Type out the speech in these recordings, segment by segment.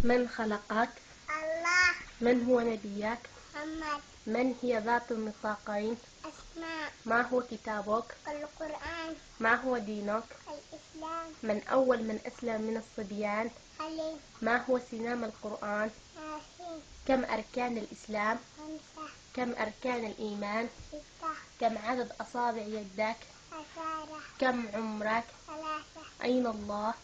من خلقك؟ الله. من هو نبيك؟ محمد. من هي ذات النطاقين؟ أسماء. ما هو كتابك؟ القرآن. ما هو دينك؟ الإسلام. من أول من أسلم من الصبيان؟ علي. ما هو سنام القرآن؟ ياسين. كم أركان الإسلام؟ 5. كم أركان الإيمان؟ 6. كم عدد أصابع يدك؟ 10. كم عمرك؟ 3. أين الله؟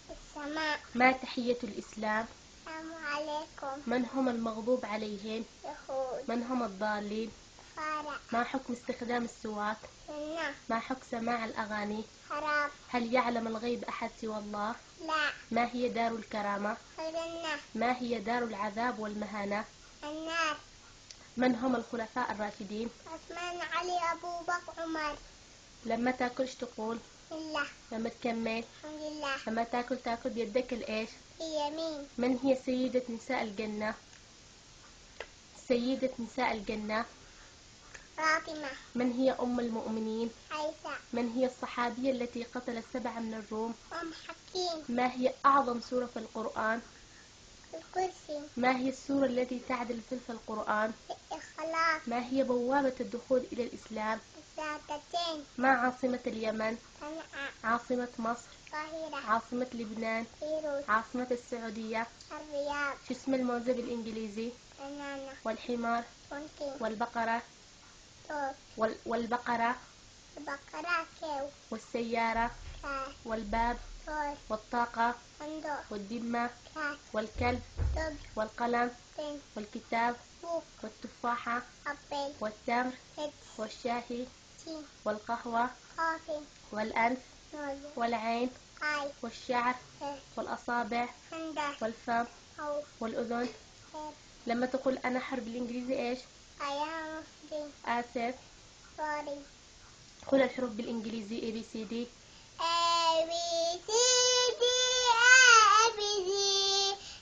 السماء. ما تحية الإسلام؟ السلام عليكم. من هم المغضوب عليهم؟ يهود. من هم الضالين؟ فارع. ما حكم استخدام السواك؟ سنة. ما حكم سماع الأغاني؟ حرام. هل يعلم الغيب أحد سوى الله؟ لا. ما هي دار الكرامة؟ الجنة. ما هي دار العذاب والمهانة؟ النار. من هم الخلفاء الراشدين؟ عثمان، علي، أبو بكر، عمر. لما تاكلش تقول لله. لما تكمل الحمد لله. لما تاكل بيدك الإيش؟ اليمين. من هي سيدة نساء الجنة؟ سيدة نساء الجنة. فاطمة. من هي أم المؤمنين؟ عيسى. من هي الصحابية التي قتلت 7 من الروم؟ أم حكيم. ما هي أعظم سورة في القرآن؟ الكرسي. ما هي السورة التي تعدل ثلث القرآن؟ الإخلاص. ما هي بوابة الدخول إلى الإسلام؟ الساعتين. ما عاصمة اليمن؟ صنعاء. عاصمة مصر؟ القاهرة. عاصمة لبنان؟ بيروت. عاصمة السعودية؟ الرياض. شو اسم الموزة بالإنجليزي؟ بنانا. والحمار؟ ممكن. والبقرة؟ توت. والبقرة؟ البقرة كيو. والسيارة؟ كاس. والباب؟ توت. والطاقة؟ صندوق. والدمة؟ كاس. والكلب؟ دب. والقلم؟ بن. والكتاب؟ بوك. والتفاحة؟ أبل. والتمر؟ هد. والشاهي؟ تين. والقهوة؟ كافي. والأنف؟ نوز. والعين؟ آي. والشعر؟ هير. والأصابع؟ هندر. والفم؟ أو. والأذن؟ هير. لما تقول أنا حر بالإنجليزي إيش؟ I am free. آسف. Sorry. قل الحروف بالإنجليزي A B C D. A B C D A B C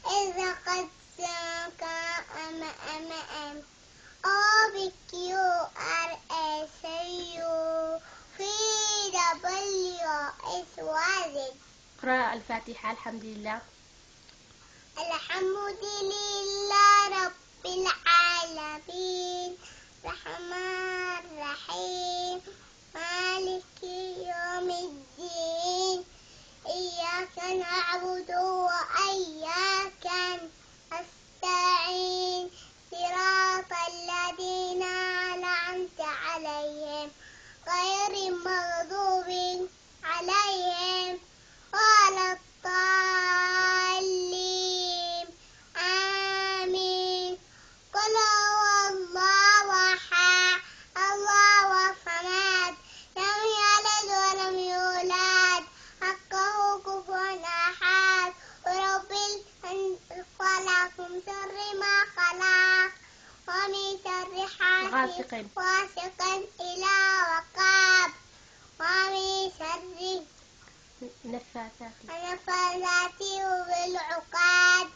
إذا قد سمك M O P Q R S U V W X Y Z. اقرأ الفاتحة. الحمد لله. الحمد لله رب العالمين الرحمن الرحيم مالك يوم الدين إياك نعبد وإياك نستعين صراط الذين أنعمت عليهم غير المغضوب عليهم ولا الضالين آمين. قل هو الله أحد الله الصمد لم يلد ولم يولد حقه كفوا أحد ورب الفلق من شر ما خلق ومن شر حاسد واسق إذا وقب ومن شر النفاثات بالعقاد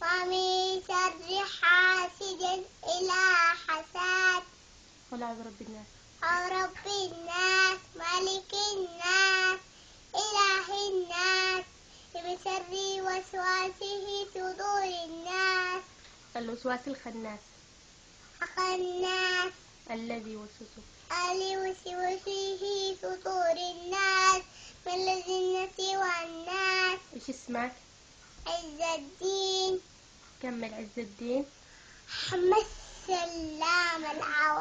ومن شر حاسد إذا حسد. قل أعوذ برب الناس. أو رب الناس ملك الناس إله الناس من شر وسواسه صدور الناس. الوسواس الخناس الناس الذي يوسوس في صدور الناس من الجنة والناس. إيش اسمك؟ عز الدين. كمل. عز الدين. محمد سلام العظيم.